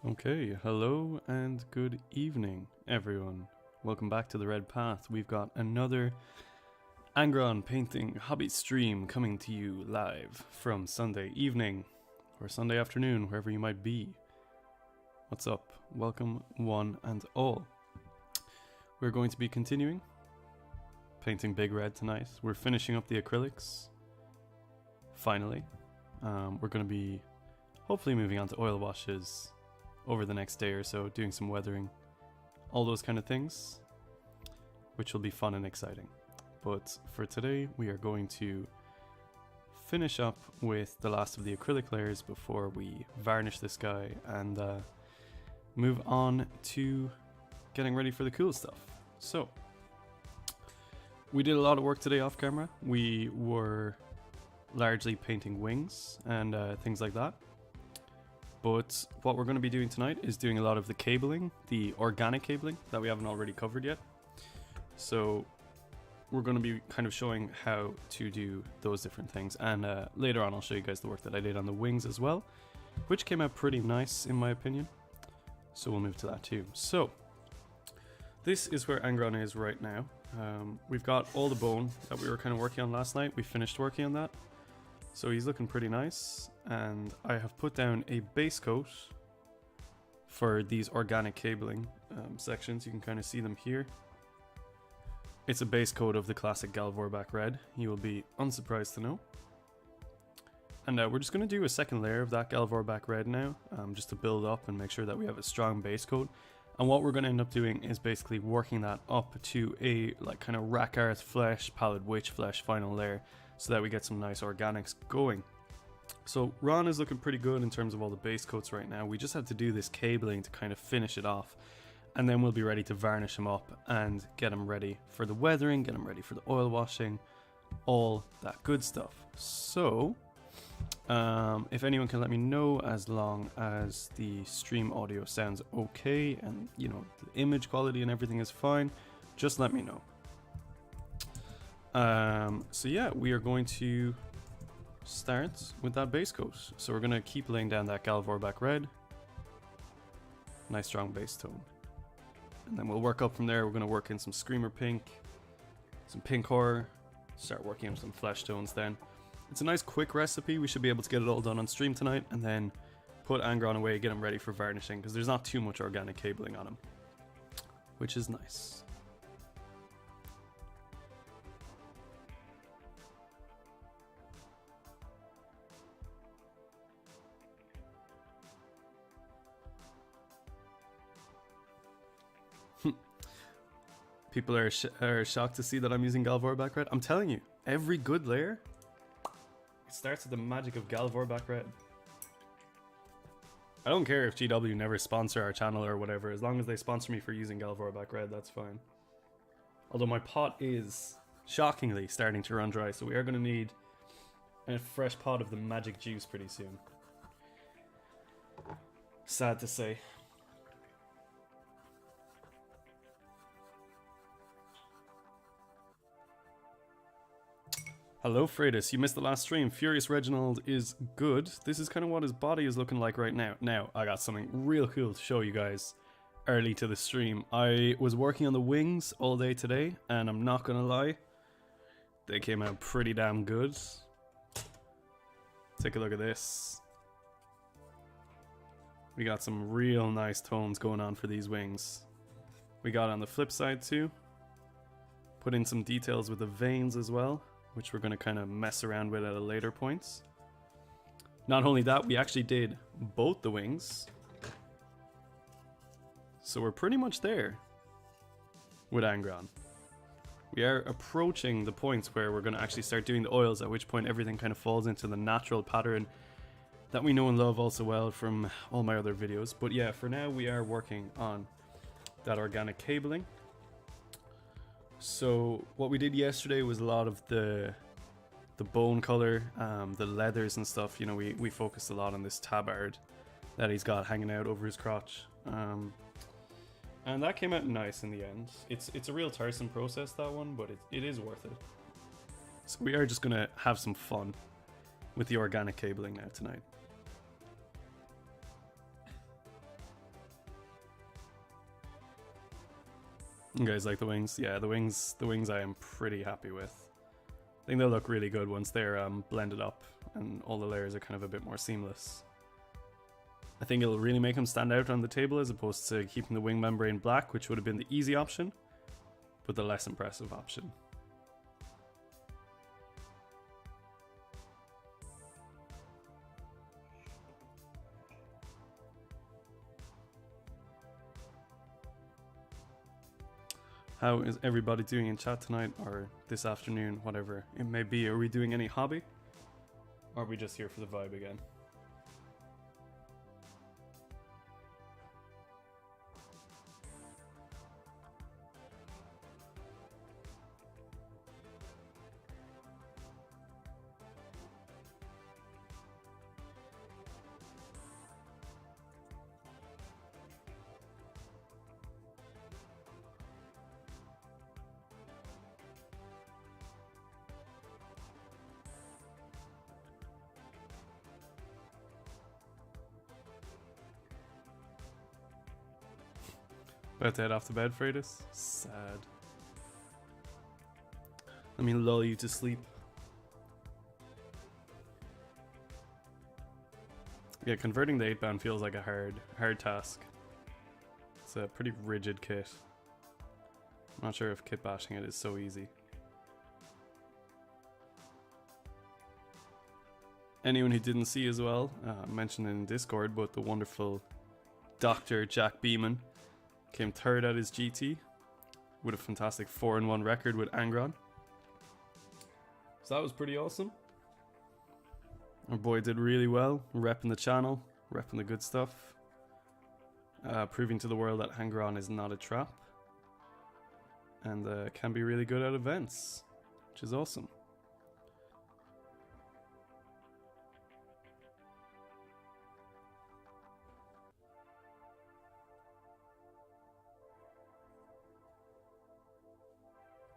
Okay, hello and good evening, everyone. Welcome back to the Red Path. We've got another Angron painting hobby stream coming to you live from Sunday evening or Sunday afternoon, wherever you might be. What's up? Welcome, one and all. We're going to be continuing painting Big Red tonight. We're finishing up the acrylics. Finally. We're going to be hopefully moving on to oil washes over the next day or so, doing some weathering, all those kind of things, which will be fun and exciting. But for today, we are going to finish up with the last of the acrylic layers before we varnish this guy and move on to getting ready for the cool stuff. So, we did a lot of work today off camera. We were largely painting wings and things like that. But what we're going to be doing tonight is doing a lot of the cabling, the organic cabling that we haven't already covered yet. So we're going to be kind of showing how to do those different things. And later on I'll show you guys the work that I did on the wings as well, which came out pretty nice in my opinion. So we'll move to that too. So this is where Angron is right now. We've got all the bone that we were kind of working on last night. We finished working on that. So he's looking pretty nice, and I have put down a base coat for these organic cabling sections. You can kind of see them here. It's a base coat of the classic Galvorback red, you will be unsurprised to know. And we're just going to do a second layer of that Galvorback red now, just to build up and make sure that we have a strong base coat. And what we're going to end up doing is basically working that up to a like kind of Rakarth flesh, pallid witch flesh final layer, so that we get some nice organics going. So Ron is looking pretty good in terms of all the base coats right now. We just have to do this cabling to kind of finish it off, and then we'll be ready to varnish him up and get him ready for the weathering, get him ready for the oil washing, all that good stuff. So if anyone can let me know, as long as the stream audio sounds okay and you know the image quality and everything is fine, just let me know. So yeah, we are going to start with that base coat. So we're going to keep laying down that Galvorback red. Nice strong base tone. And then we'll work up from there. We're going to work in some Screamer Pink, some Pink Horror, start working on some flesh tones then. It's a nice quick recipe. We should be able to get it all done on stream tonight and then put Angron away, get him ready for varnishing, because there's not too much organic cabling on him, which is nice. People are shocked to see that I'm using Galvorback red. I'm telling you, every good layer, it starts with the magic of Galvorback red. I don't care if GW never sponsor our channel or whatever, as long as they sponsor me for using Galvorback red, that's fine. Although my pot is shockingly starting to run dry, so we are going to need a fresh pot of the magic juice pretty soon. Sad to say. Hello Freitas, you missed the last stream. Furious Reginald is good. This is kind of what his body is looking like right now. Now, I got something real cool to show you guys early to the stream. I was working on the wings all day today, and I'm not gonna lie, they came out pretty damn good. Take a look at this. We got some real nice tones going on for these wings. We got on the flip side too. Put in some details with the veins as well, which we're going to kind of mess around with at a later point. Not only that, we actually did both the wings. So we're pretty much there with Angron. We are approaching the points where we're going to actually start doing the oils, at which point everything kind of falls into the natural pattern that we know and love also well from all my other videos. But yeah, for now we are working on that organic cabling. So what we did yesterday was a lot of the bone color, the leathers and stuff. You know, we focused a lot on this tabard that he's got hanging out over his crotch, and that came out nice in the end. It's a real tiresome process, that one, but it is worth it. So we are just gonna have some fun with the organic cabling now tonight. You guys like the wings? Yeah, the wings I am pretty happy with. I think they'll look really good once they're blended up and all the layers are kind of a bit more seamless. I think it'll really make them stand out on the table as opposed to keeping the wing membrane black, which would have been the easy option, but the less impressive option. How is everybody doing in chat tonight or this afternoon, whatever it may be? Are we doing any hobby? Or are we just here for the vibe again? About to head off to bed, Freitas? Sad. Let me lull you to sleep. Yeah, converting the 8-band feels like a hard task. It's a pretty rigid kit. I'm not sure if kit bashing it is so easy. Anyone who didn't see as well, mentioned in Discord, but the wonderful Dr. Jack Beeman came third at his GT with a fantastic 4-1 record with Angron. So that was pretty awesome. Our boy did really well, repping the channel, repping the good stuff, proving to the world that Angron is not a trap and can be really good at events, which is awesome.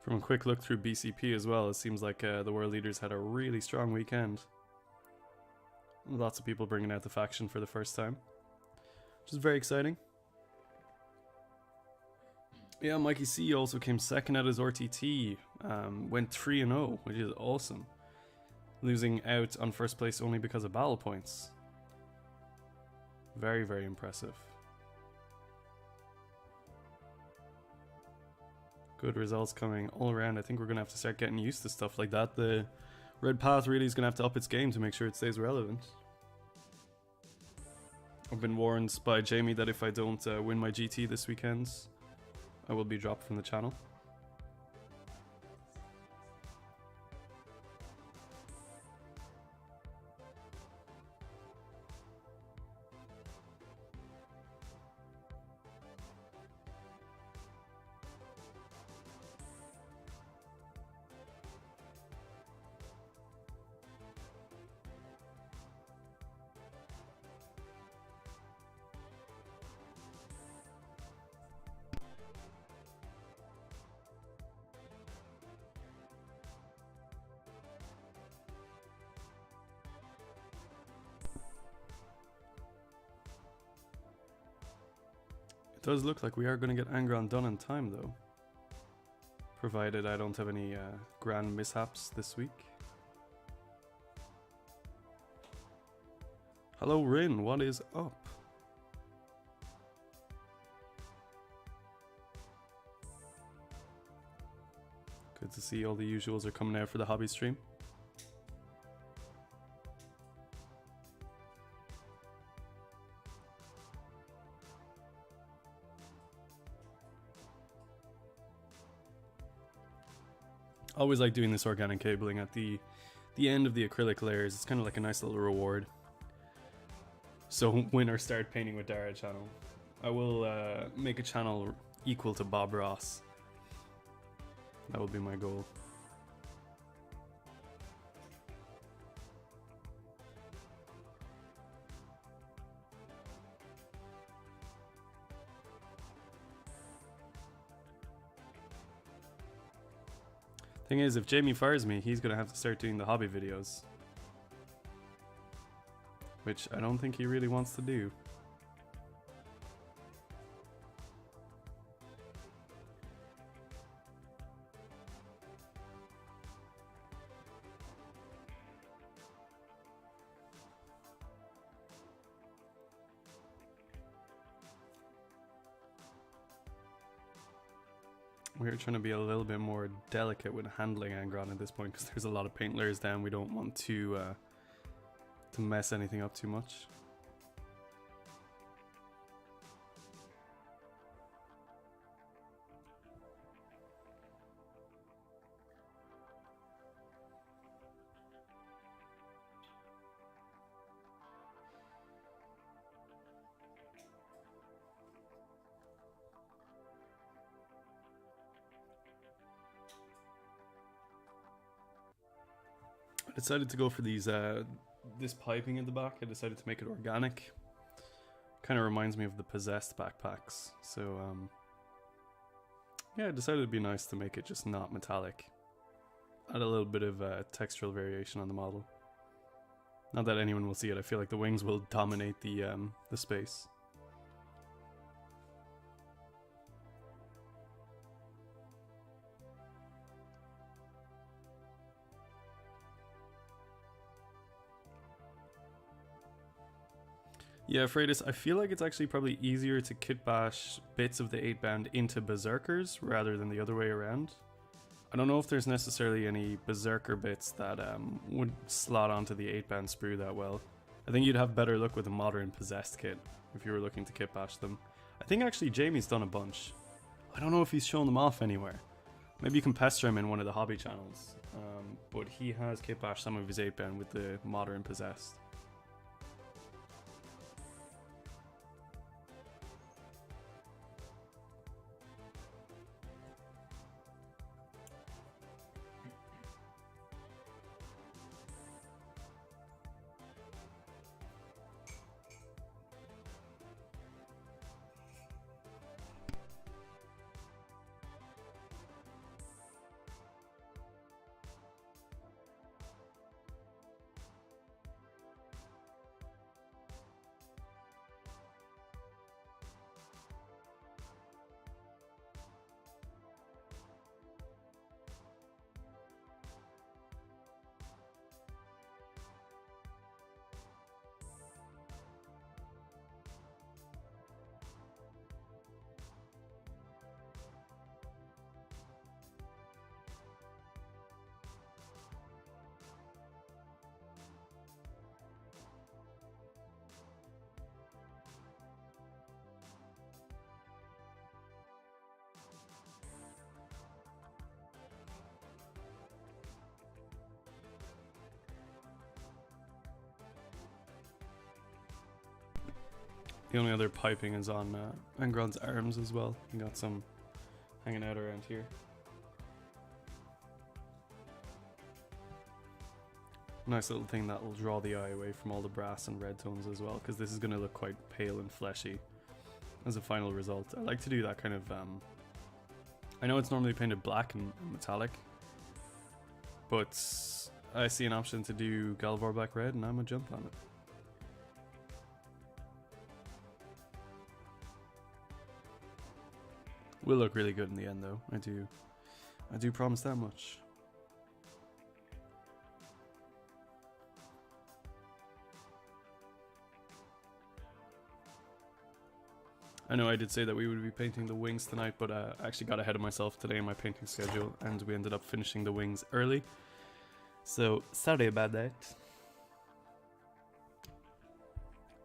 From a quick look through BCP as well, it seems like the world leaders had a really strong weekend. Lots of people bringing out the faction for the first time, which is very exciting. Yeah, Mikey C also came second at his RTT, went 3-0, which is awesome. Losing out on first place only because of battle points. Very, very impressive. Good results coming all around. I think we're going to have to start getting used to stuff like that. The Red Path really is going to have to up its game to make sure it stays relevant. I've been warned by Jamie that if I don't win my GT this weekend, I will be dropped from the channel. It does look like we are going to get Angron done in time though. Provided I don't have any grand mishaps this week. Hello Rin, what is up? Good to see all the usuals are coming out for the hobby stream. Always like doing this organic cabling at the end of the acrylic layers. It's kind of like a nice little reward. So when I start painting with Dara channel, I will make a channel equal to Bob Ross. That will be my goal. Thing is, if Jamie fires me, he's gonna have to start doing the hobby videos. Which I don't think he really wants to do. we're trying to be a little bit more delicate with handling Angron at this point because there's a lot of paint layers down. We don't want to mess anything up too much. I decided to go for these this piping in the back. I decided to make it organic. Kind of reminds me of the Possessed backpacks. So yeah, I decided it'd be nice to make it just not metallic. Add a little bit of textural variation on the model. Not that anyone will see it. I feel like the wings will dominate the space. Yeah, Freitas, I feel like it's actually probably easier to kit bash bits of the 8-band into Berserkers rather than the other way around. I don't know if there's necessarily any Berserker bits that would slot onto the 8-band sprue that well. I think you'd have better luck with a modern Possessed kit if you were looking to kit bash them. I think actually Jamie's done a bunch. I don't know if he's shown them off anywhere. Maybe you can pester him in one of the hobby channels. But he has kit bashed some of his 8-band with the modern Possessed. The only other piping is on Angron's arms as well. You got some hanging out around here. Nice little thing that will draw the eye away from all the brass and red tones as well, because this is going to look quite pale and fleshy as a final result. I like to do that kind of... I know it's normally painted black and metallic, but I see an option to do Galvar Black Red and I'm going to jump on it. Will look really good in the end though, I do promise that much. I know I did say that we would be painting the wings tonight, but I actually got ahead of myself today in my painting schedule and we ended up finishing the wings early. So, sorry about that.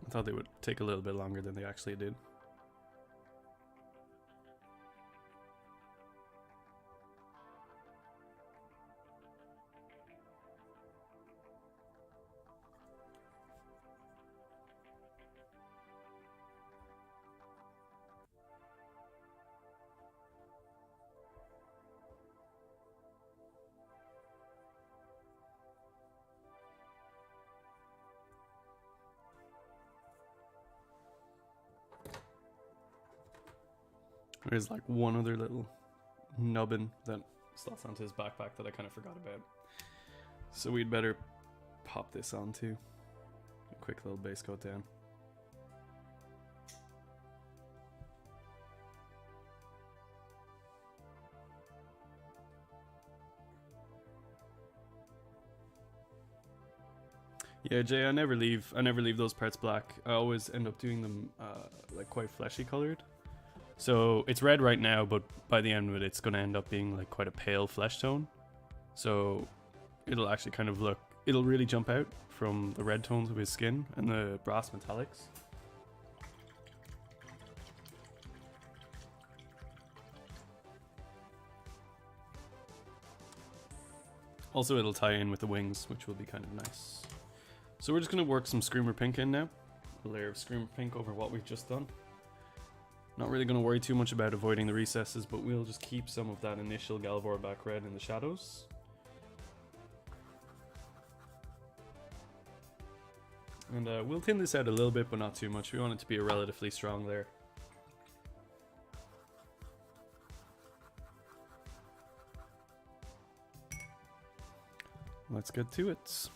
I thought they would take a little bit longer than they actually did. There's like one other little nubbin that slots onto his backpack that I kind of forgot about. So we'd better pop this on too. A quick little base coat down. Yeah, Jay, I never leave those parts black. I always end up doing them like quite fleshy colored. So it's red right now, but by the end of it, it's going to end up being like quite a pale flesh tone. So it'll actually kind of look, it'll really jump out from the red tones of his skin and the brass metallics. Also, it'll tie in with the wings, which will be kind of nice. So we're just going to work some Screamer Pink in now. A layer of Screamer Pink over what we've just done. Not really going to worry too much about avoiding the recesses, but we'll just keep some of that initial Galvor back red in the shadows. And we'll thin this out a little bit, but not too much. We want it to be a relatively strong layer. Let's get to it.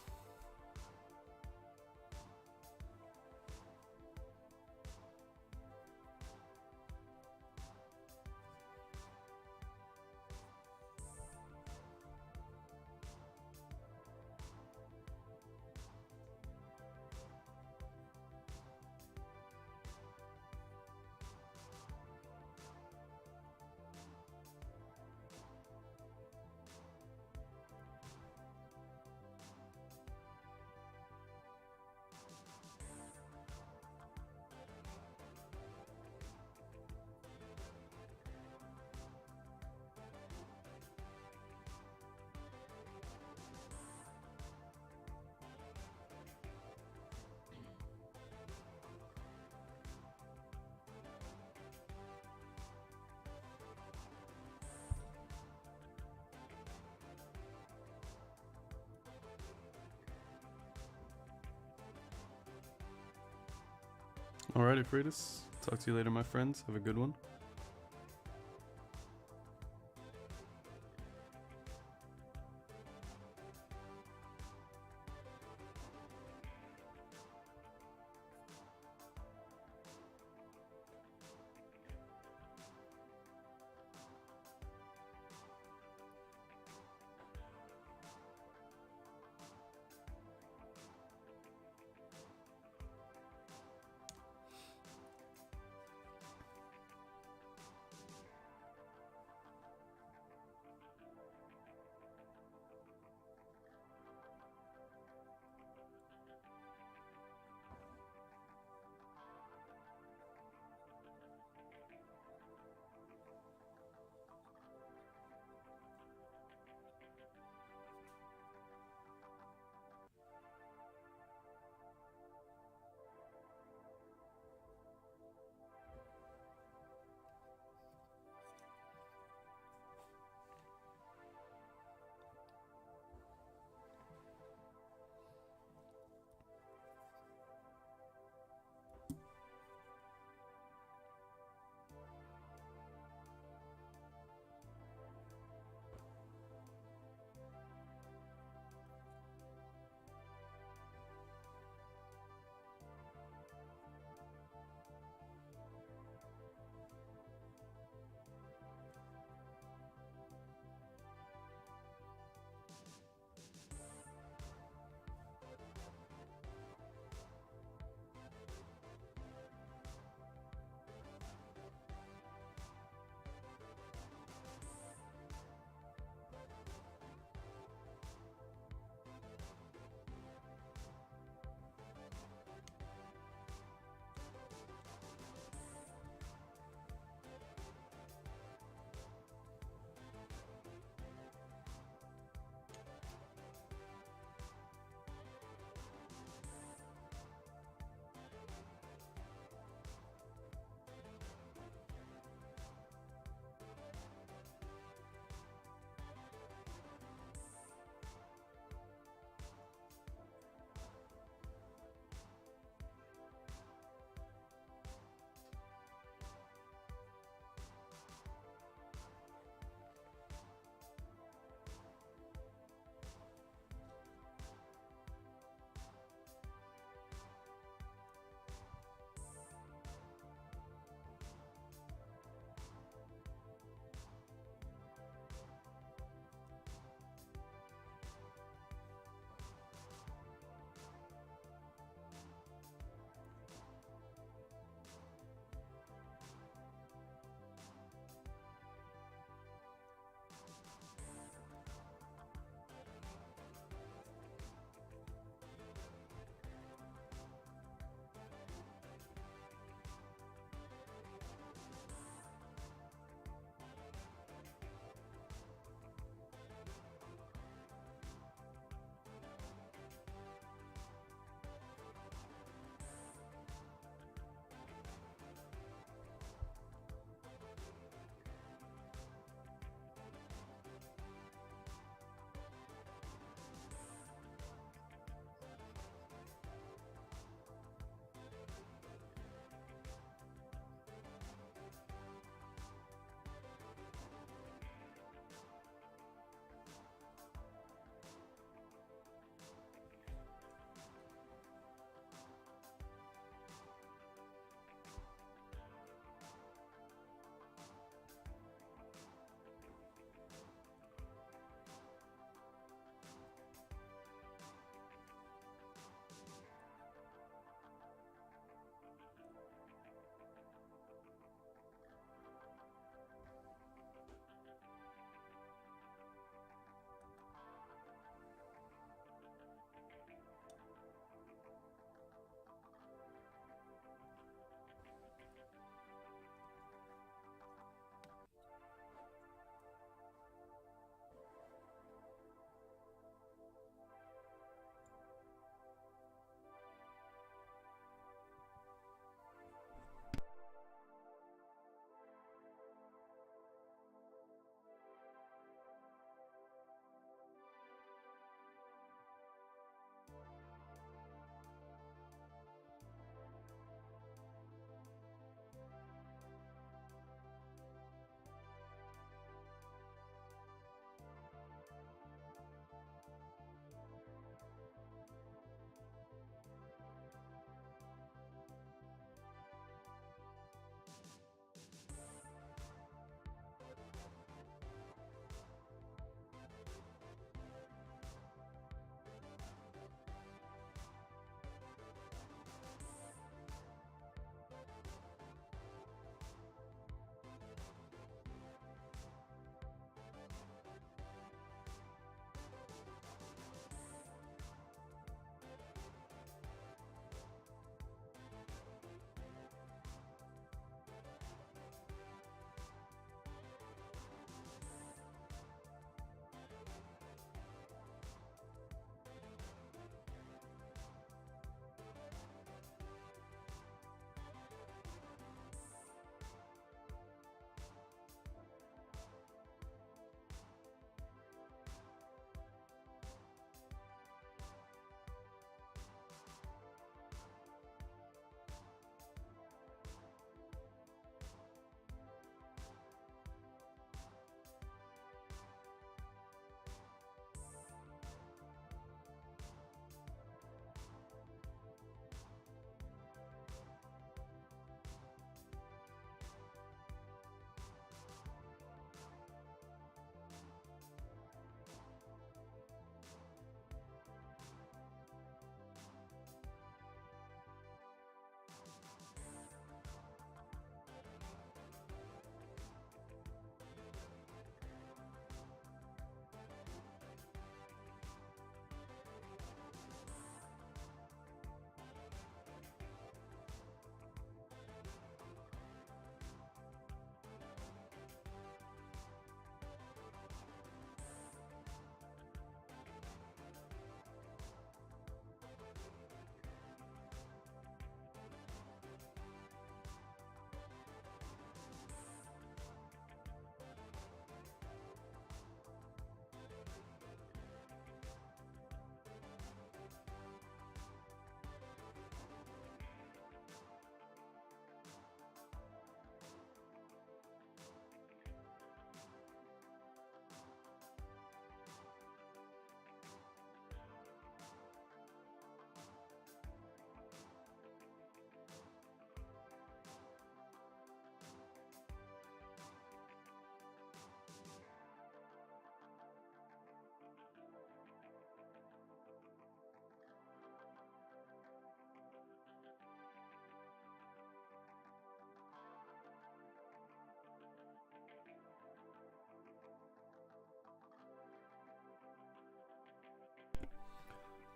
Alright, Aphrodis. Talk to you later, my friends. Have a good one.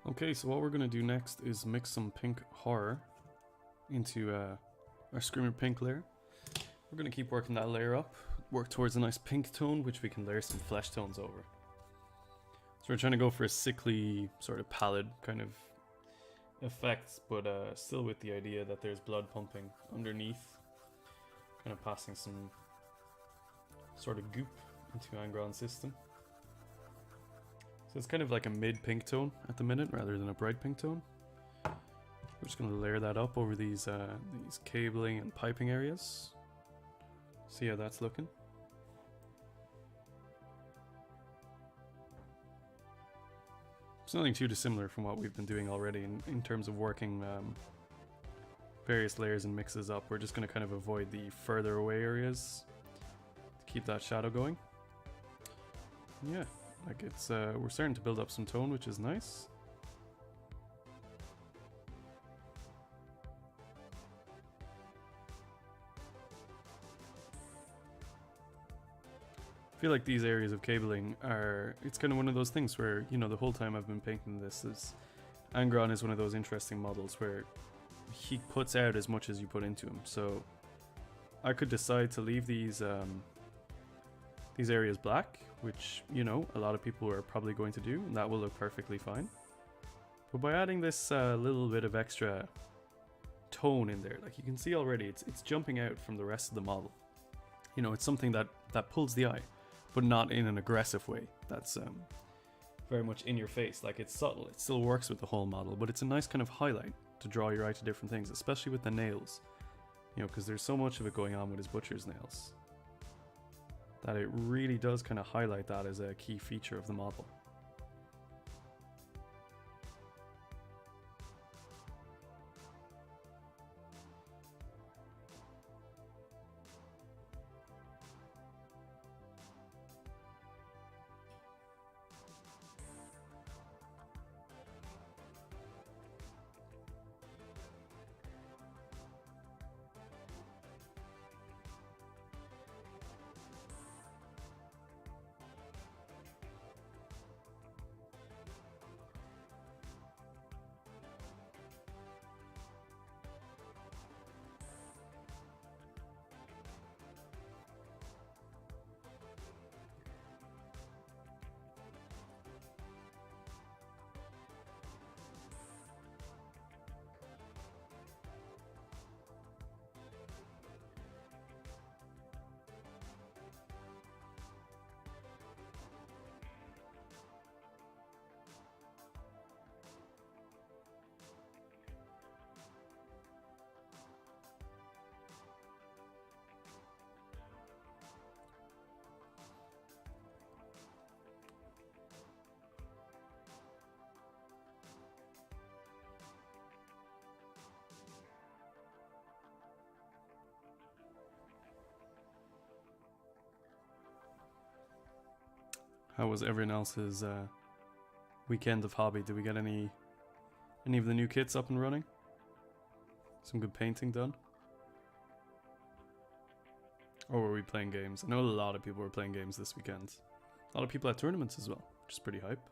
Okay, so what we're going to do next is mix some pink horror into our Screamer Pink layer. We're going to keep working that layer up, work towards a nice pink tone, which we can layer some flesh tones over. So we're trying to go for a sickly, sort of pallid kind of effects, but still with the idea that there's blood pumping underneath, kind of passing some sort of goop into Angron's system. So it's kind of like a mid-pink tone at the minute rather than a bright pink tone. We're just going to layer that up over these cabling and piping areas. See how that's looking. It's nothing too dissimilar from what we've been doing already in terms of working various layers and mixes up. We're just going to kind of avoid the further away areas to keep that shadow going. Yeah, like it's we're starting to build up some tone, which is nice. I feel like these areas of cabling are, it's kind of one of those things where, you know, the whole time I've been painting this, Angron is one of those interesting models where he puts out as much as you put into him. So I could decide to leave these areas black, which, you know, a lot of people are probably going to do, and that will look perfectly fine. But by adding this little bit of extra tone in there, like you can see already, it's jumping out from the rest of the model. You know, it's something that pulls the eye, but not in an aggressive way. That's very much in your face. Like, it's subtle. It still works with the whole model, but it's a nice kind of highlight to draw your eye to different things, especially with the nails. You know, because there's so much of it going on with his butcher's nails that it really does kind of highlight that as a key feature of the model. How was everyone else's weekend of hobby? Did we get any of the new kits up and running? Some good painting done? Or were we playing games? I know a lot of people were playing games this weekend. A lot of people at tournaments as well, which is pretty hype.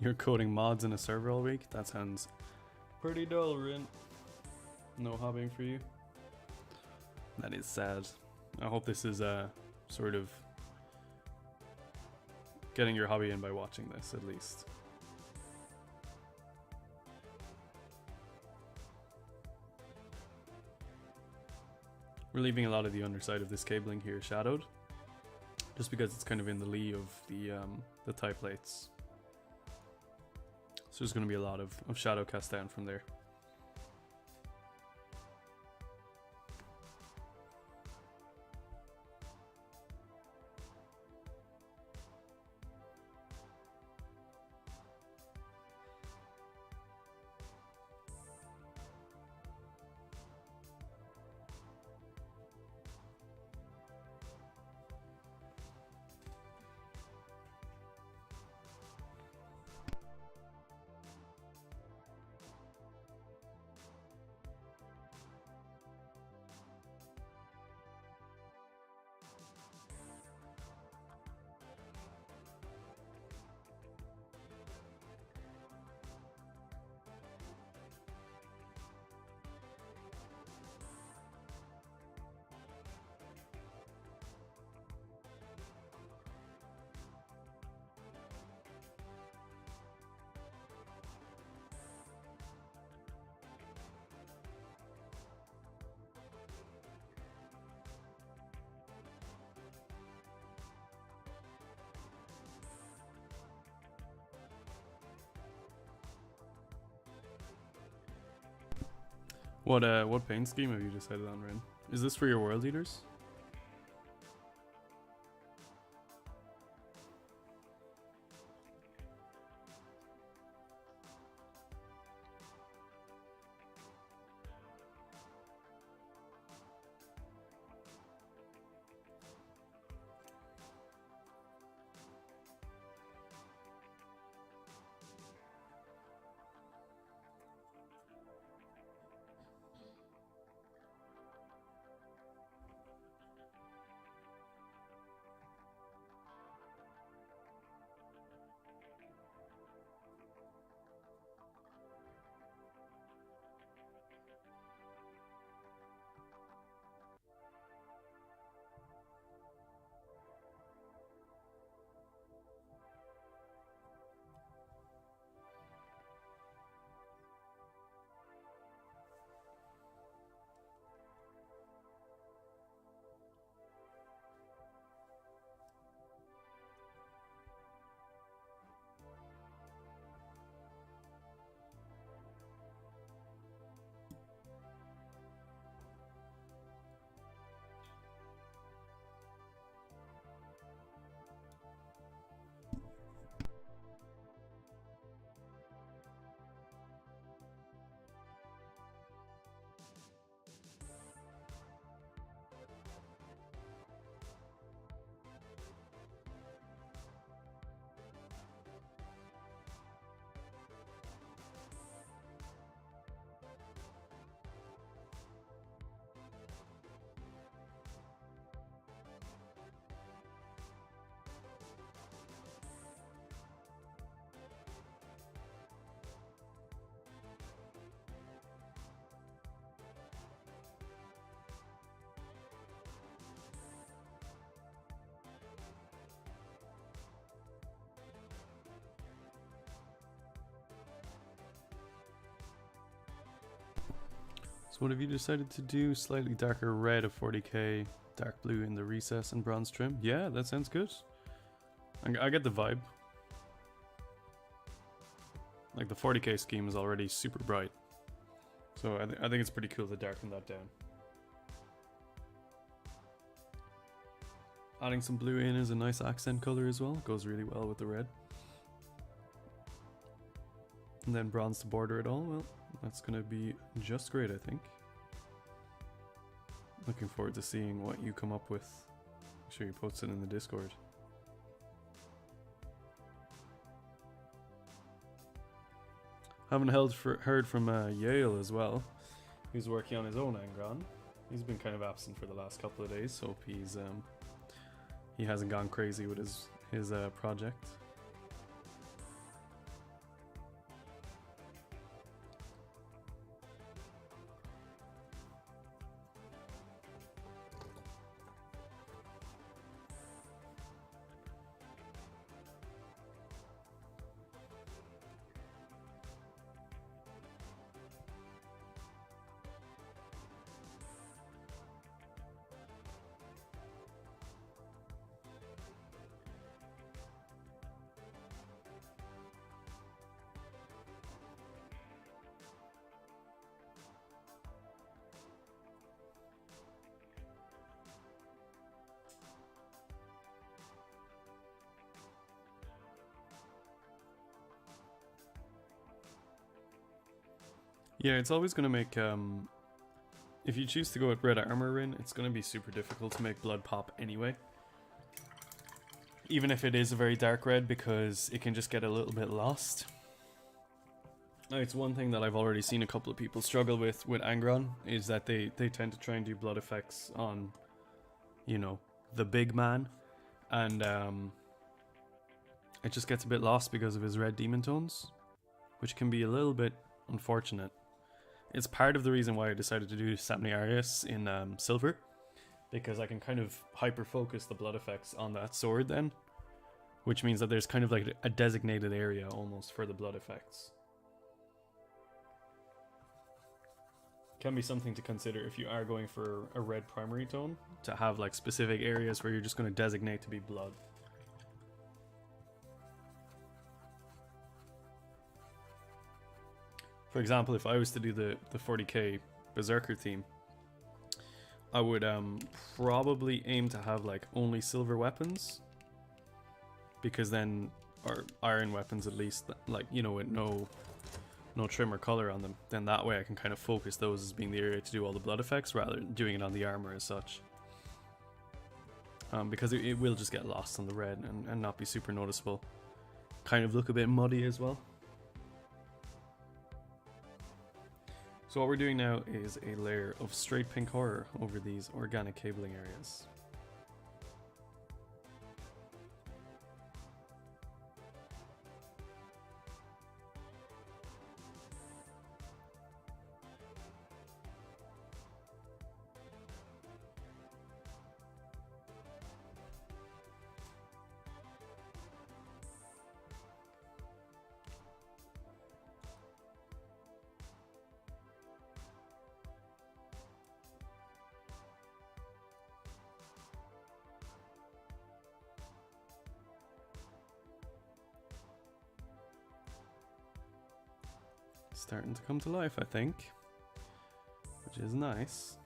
You're coding mods in a server all week? That sounds pretty dull, Rin. No hobbying for you? That is sad. I hope this is sort of getting your hobby in by watching this, at least. We're leaving a lot of the underside of this cabling here shadowed, just because it's kind of in the lee of the tie plates. So there's going to be a lot of shadow cast down from there. What paint scheme have you decided on, Ren? Is this for your world eaters? So what have you decided to do? Slightly darker red of 40k, dark blue in the recess and bronze trim? Yeah, that sounds good. I get the vibe. Like the 40k scheme is already super bright. So I think it's pretty cool to darken that down. Adding some blue in is a nice accent color as well. Goes really well with the red. And then bronze to border it all. Well, that's going to be just great, I think. Looking forward to seeing what you come up with. Make sure you post it in the Discord. Haven't heard from Yale as well. He's working on his own Angron. He's been kind of absent for the last couple of days. Hope he hasn't gone crazy with his project. Yeah, it's always going to make if you choose to go with red armor in, it's going to be super difficult to make blood pop anyway. Even if it is a very dark red, because it can just get a little bit lost. Now, it's one thing that I've already seen a couple of people struggle with Angron, is that they tend to try and do blood effects on, you know, the big man, and it just gets a bit lost because of his red demon tones, which can be a little bit unfortunate. It's part of the reason why I decided to do Samniarius in silver, because I can kind of hyper focus the blood effects on that sword then, which means that there's kind of like a designated area almost for the blood effects. Can be something to consider if you are going for a red primary tone, to have like specific areas where you're just going to designate to be blood. For example, if I was to do the 40k Berserker theme, I would probably aim to have like only silver weapons, because then, or iron weapons at least, like, you know, with no trim or color on them, then that way I can kind of focus those as being the area to do all the blood effects rather than doing it on the armor as such. Because it will just get lost on the red and not be super noticeable. Kind of look a bit muddy as well. So what we're doing now is a layer of straight pink horror over these organic cabling areas. Starting to come to life, I think, which is nice.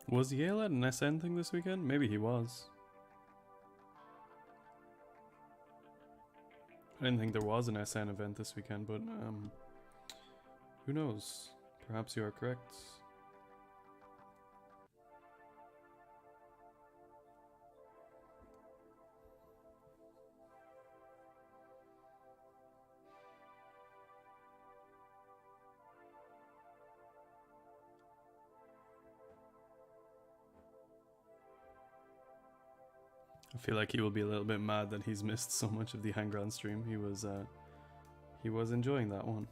Was Yale at an SN thing this weekend? Maybe he was. I didn't think there was an SN event this weekend, but who knows? Perhaps you are correct. I feel like he will be a little bit mad that he's missed so much of the Angron stream. He was enjoying that one.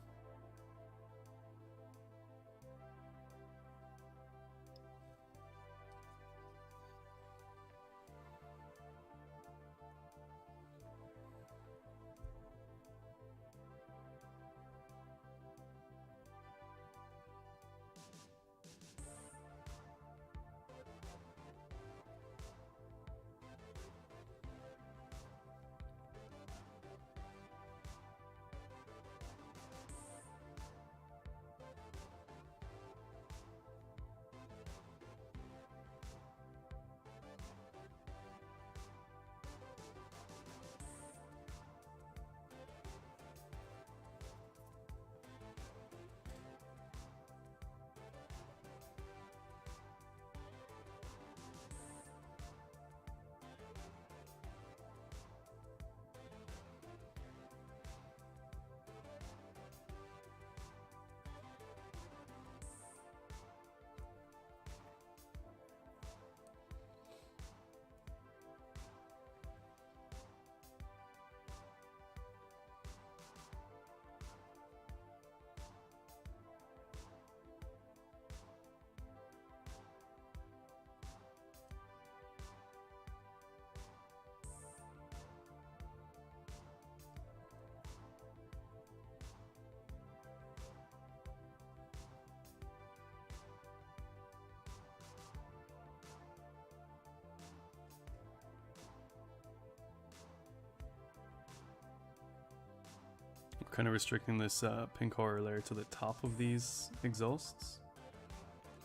kind of restricting this pink horror layer to the top of these exhausts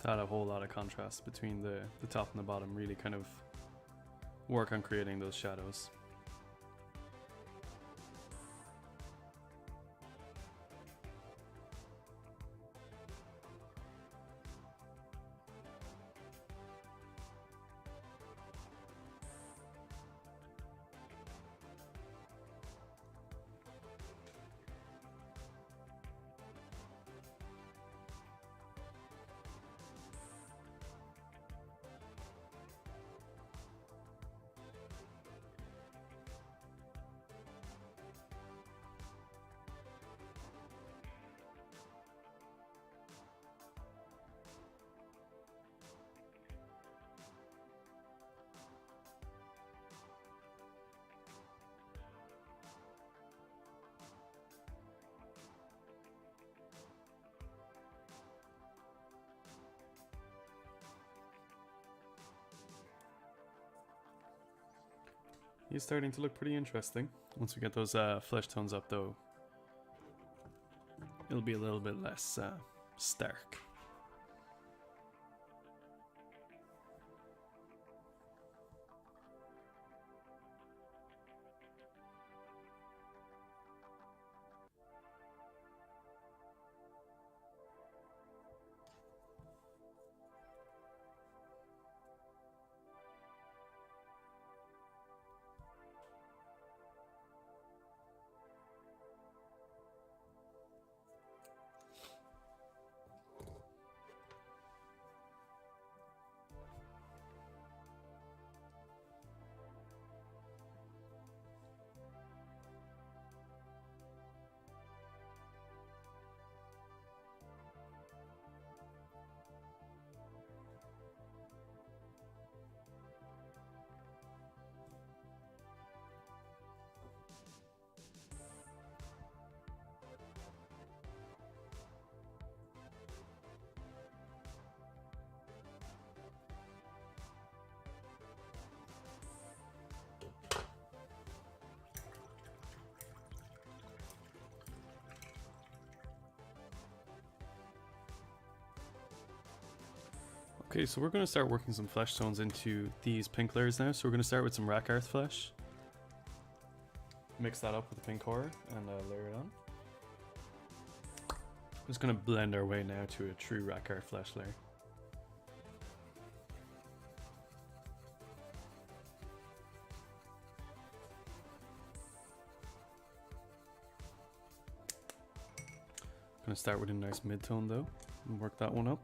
to add a whole lot of contrast between the top and the bottom, really kind of work on creating those shadows. He's starting to look pretty interesting. Once we get those flesh tones up though, it'll be a little bit less stark. Okay, so we're going to start working some flesh tones into these pink layers now. So we're going to start with some Rakarth flesh. Mix that up with the pink horror and layer it on. I'm just going to blend our way now to a true Rakarth flesh layer. Going to start with a nice mid-tone though, and work that one up.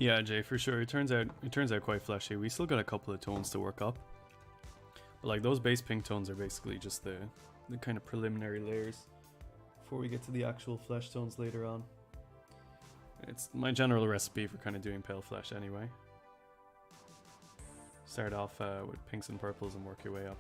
Yeah, Jay, for sure. It turns out quite fleshy. We still got a couple of tones to work up. But like those base pink tones are basically just the kind of preliminary layers before we get to the actual flesh tones later on. It's my general recipe for kind of doing pale flesh anyway. Start off with pinks and purples and work your way up.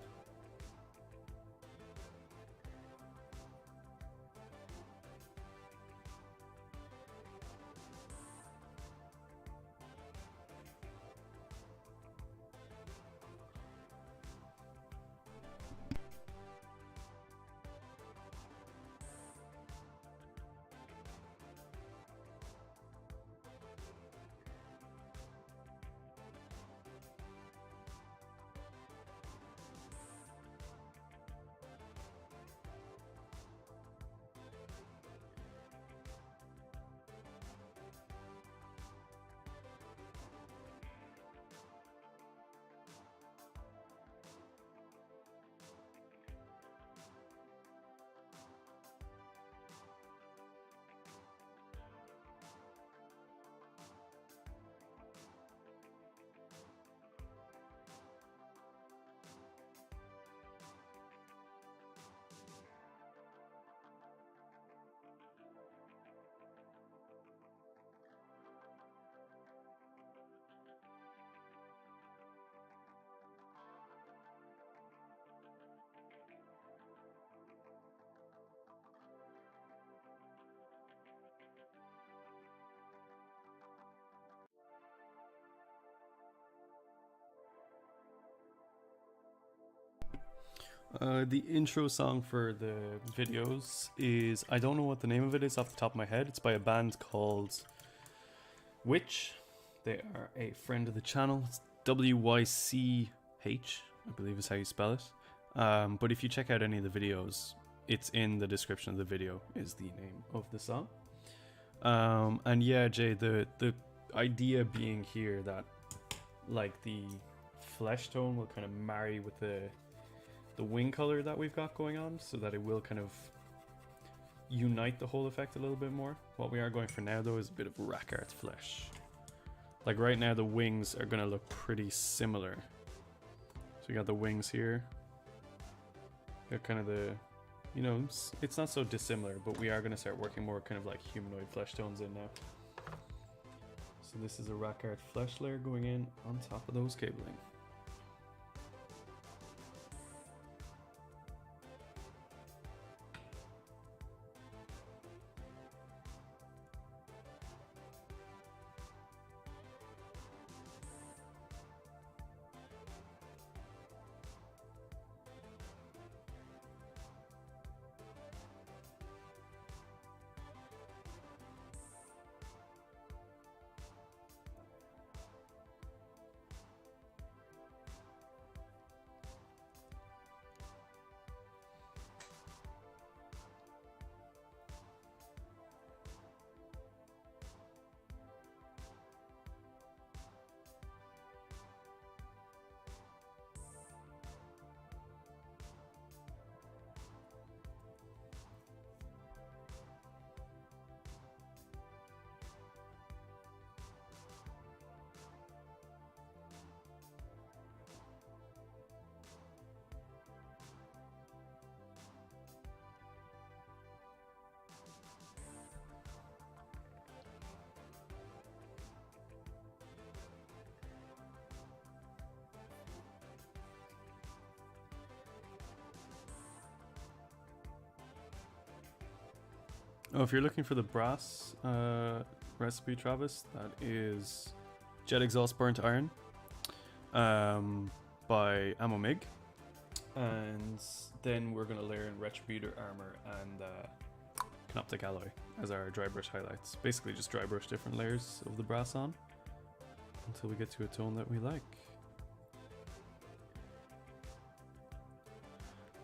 The intro song for the videos is, I don't know what the name of it is off the top of my head. It's by a band called Witch. They are a friend of the channel. It's WYCH, I believe is how you spell it. But if you check out any of the videos, it's in the description of the video is the name of the song. And yeah, Jay, the idea being here that like the flesh tone will kind of marry with the wing color that we've got going on, so that it will kind of unite the whole effect a little bit more. What we are going for now though is a bit of rack art flesh. Like right now the wings are going to look pretty similar. So we got the wings here. Got kind of the, you know, it's not so dissimilar, but we are going to start working more kind of like humanoid flesh tones in now. So this is a rack art flesh layer going in on top of those cabling. Oh, if you're looking for the brass recipe, Travis, that is Jet Exhaust Burnt Iron by Ammo Mig. And then we're going to layer in Retributor Armor and Canoptic Alloy as our dry brush highlights. Basically just dry brush different layers of the brass on until we get to a tone that we like.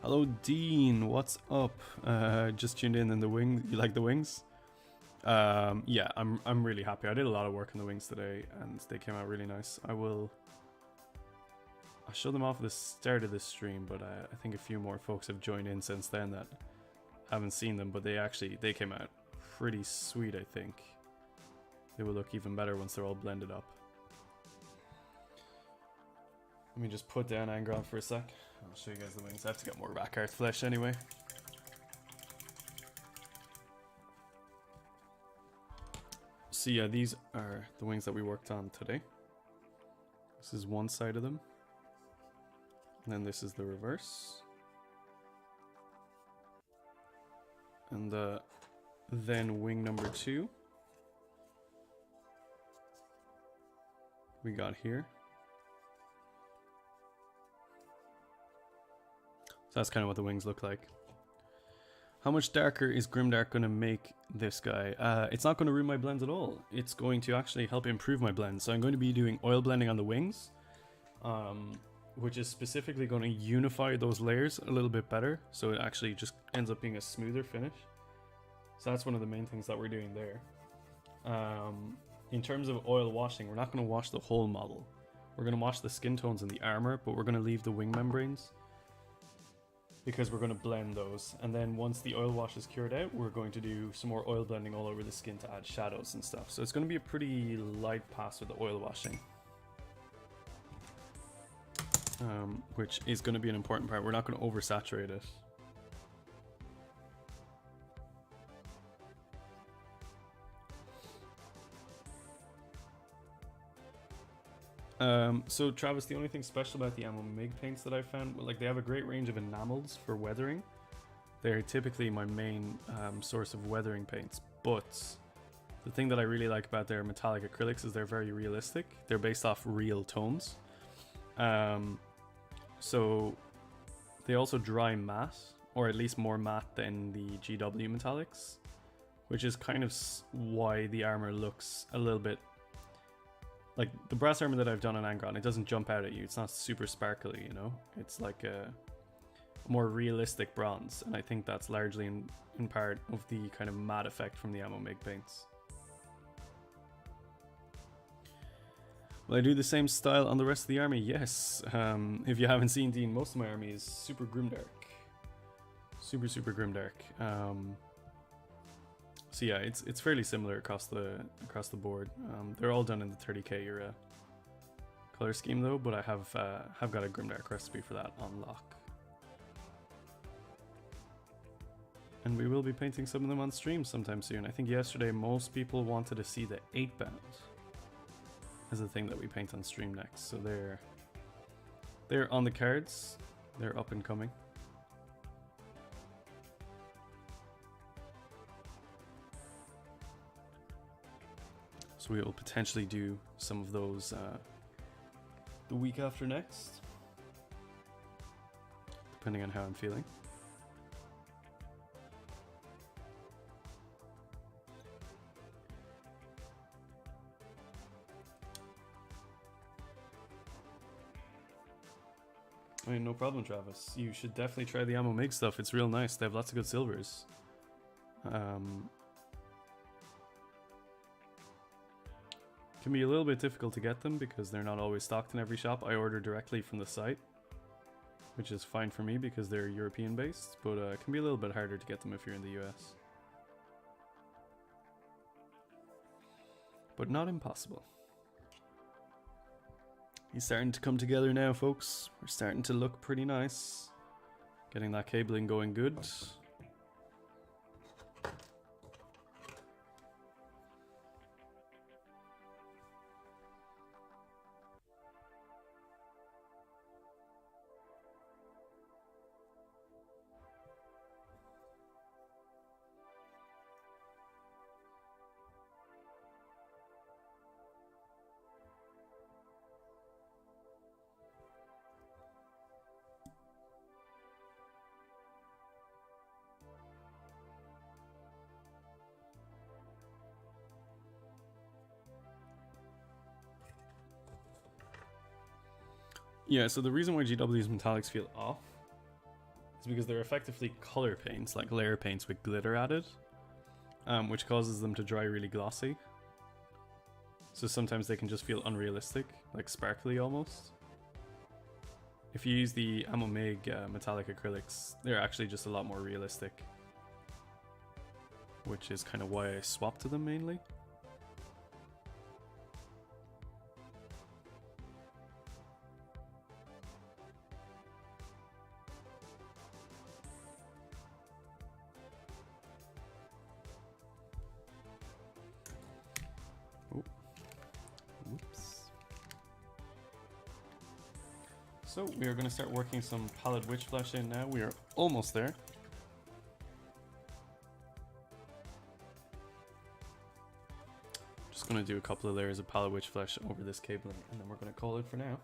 Hello Dean, what's up? Just tuned in the wing. You like the wings? Yeah, I'm really happy. I did a lot of work on the wings today and they came out really nice. I'll show them off at the start of this stream, but I think a few more folks have joined in since then that haven't seen them, but they came out pretty sweet, I think. they will look even better once they're all blended up. Let me just put down Angron for a sec. I'll show you guys the wings. I have to get more rack art flesh anyway. So yeah, these are the wings that we worked on today. This is one side of them. And then this is the reverse. And then wing number 2. We got here. So that's kind of what the wings look like. How much darker is Grimdark going to make this guy? It's not going to ruin my blends at all. It's going to actually help improve my blends. So I'm going to be doing oil blending on the wings, which is specifically going to unify those layers a little bit better. So it actually just ends up being a smoother finish. So that's one of the main things that we're doing there. In terms of oil washing, we're not going to wash the whole model. We're going to wash the skin tones and the armor, but we're going to leave the wing membranes, because we're going to blend those. And then once the oil wash is cured out, we're going to do some more oil blending all over the skin to add shadows and stuff. So it's going to be a pretty light pass with the oil washing, which is going to be an important part. We're not going to oversaturate it. So Travis, the only thing special about the Ammo MIG paints that I found, well, like, they have a great range of enamels for weathering. They're typically my main source of weathering paints, but the thing that I really like about their metallic acrylics is they're very realistic. They're based off real tones. So they also dry matte, or at least more matte than the GW metallics, which is kind of why the armor looks a little bit like the brass armor that I've done on Angron. It doesn't jump out at you. It's not super sparkly, you know? It's like a more realistic bronze, and I think that's largely in part of the kind of matte effect from the Ammo MIG paints. Will I do the same style on the rest of the army? Yes. If you haven't seen, Dean, most of my army is super grimdark. Super grimdark. So yeah, it's fairly similar across the board. They're all done in the 30k era color scheme though, but I have got a grimdark recipe for that on lock. And we will be painting some of them on stream sometime soon. I think yesterday most people wanted to see the 8-bound as the thing that we paint on stream next. So they're on the cards. They're up and coming. So we will potentially do some of those the week after next, depending on how I'm feeling. I mean, no problem, Travis. You should definitely try the Ammo MIG stuff. It's real nice. They have lots of good silvers. Can be a little bit difficult to get them because they're not always stocked in every shop. I order directly from the site, which is fine for me because they're European based, but it can be a little bit harder to get them if you're in the US. But not impossible. He's starting to come together now, folks. We're starting to look pretty nice. Getting that cabling going good. Yeah, so the reason why GW's metallics feel off is because they're effectively color paints, like layer paints with glitter added, which causes them to dry really glossy. So sometimes they can just feel unrealistic, like sparkly almost. If you use the Ammo MIG metallic acrylics, they're actually just a lot more realistic, which is kind of why I swapped to them mainly. So we are going to start working some pallid witch flesh in now. We are almost there. Just going to do a couple of layers of pallid witch flesh over this cabling, and then we're going to call it for now.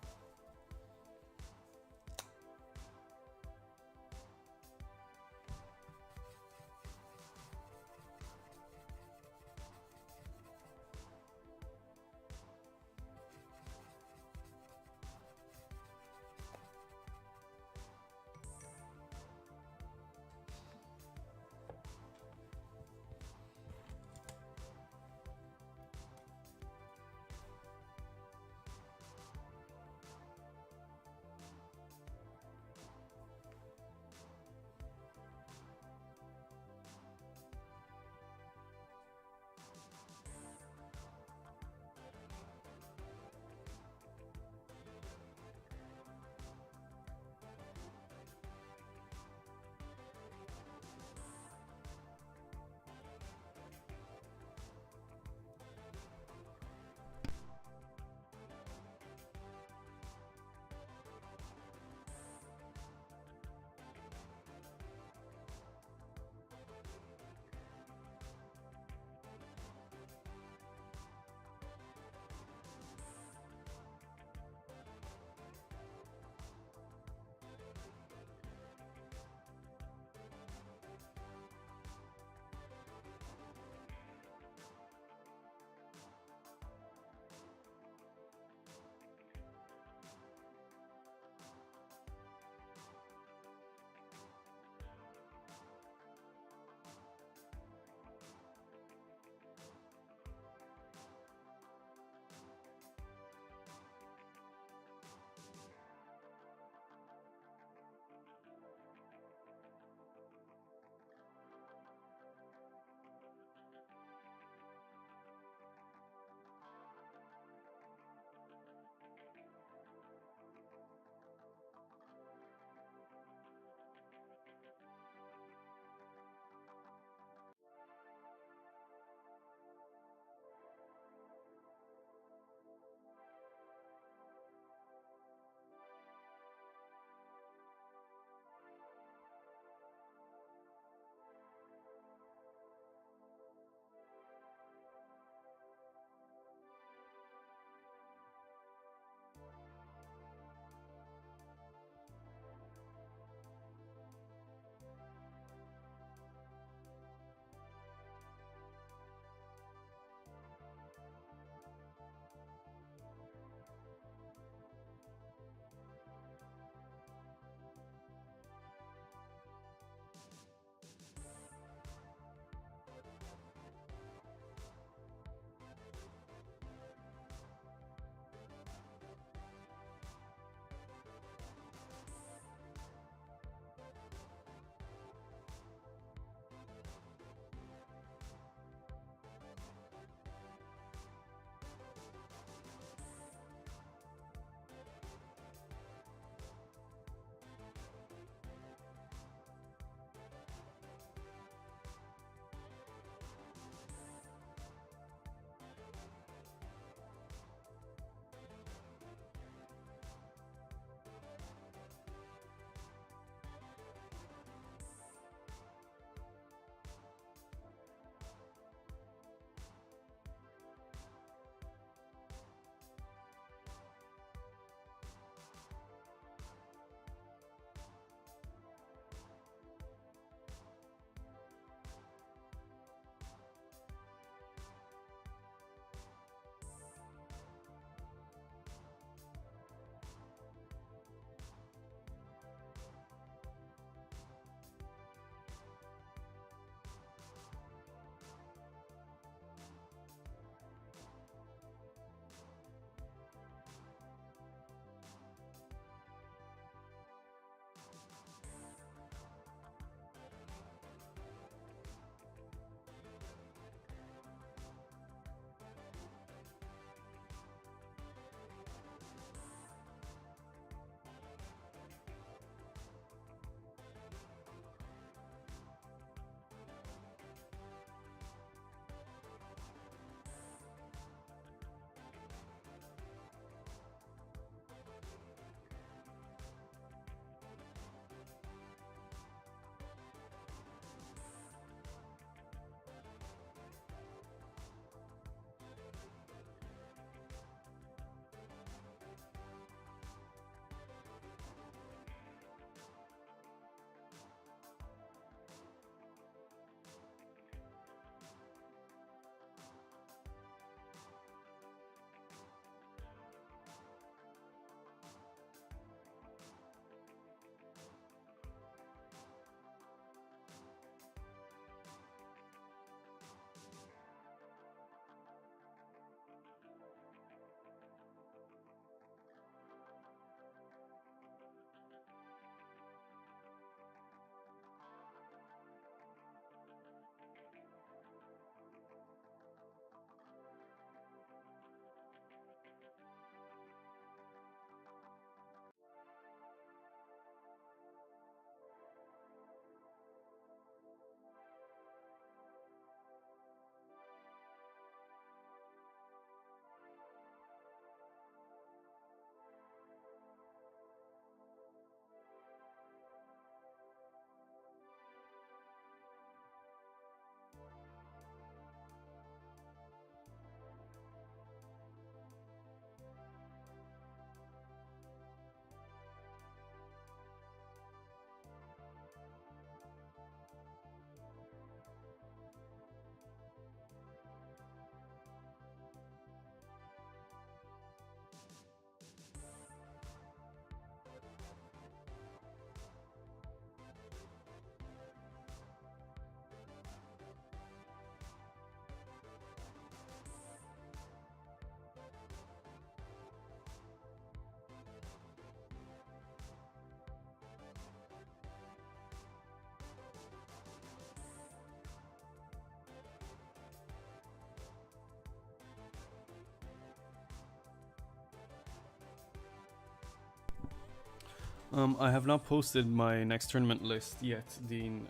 I have not posted my next tournament list yet, Dean,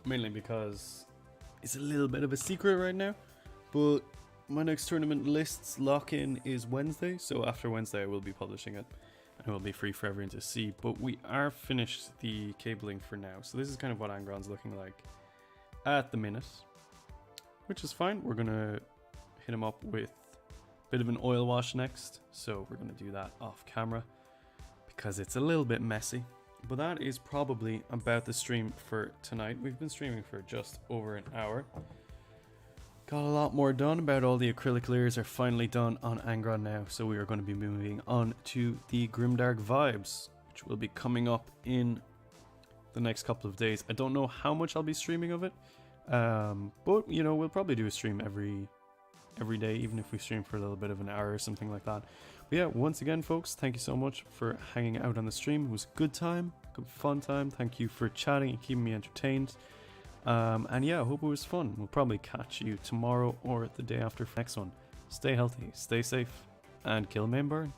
mainly because it's a little bit of a secret right now, but my next tournament list's lock-in is Wednesday, so after Wednesday I will be publishing it, and it will be free for everyone to see, but we are finished the cabling for now, so this is kind of what Angron's looking like at the minute, which is fine. We're going to hit him up with a bit of an oil wash next, so we're going to do that off camera, because it's a little bit messy. But that is probably about the stream for tonight. We've been streaming for just over an hour. Got a lot more done. About all the acrylic layers are finally done on Angron now, so we are going to be moving on to the Grimdark vibes, which will be coming up in the next couple of days. I don't know how much I'll be streaming of it, but you know, we'll probably do a stream every day, even if we stream for a little bit of an hour or something like that. But yeah, once again folks, thank you so much for hanging out on the stream. It was a good time, good fun time. Thank you for chatting and keeping me entertained, and yeah, I hope it was fun. We'll probably catch you tomorrow or the day after for the next one. Stay healthy, stay safe, and kill main burn.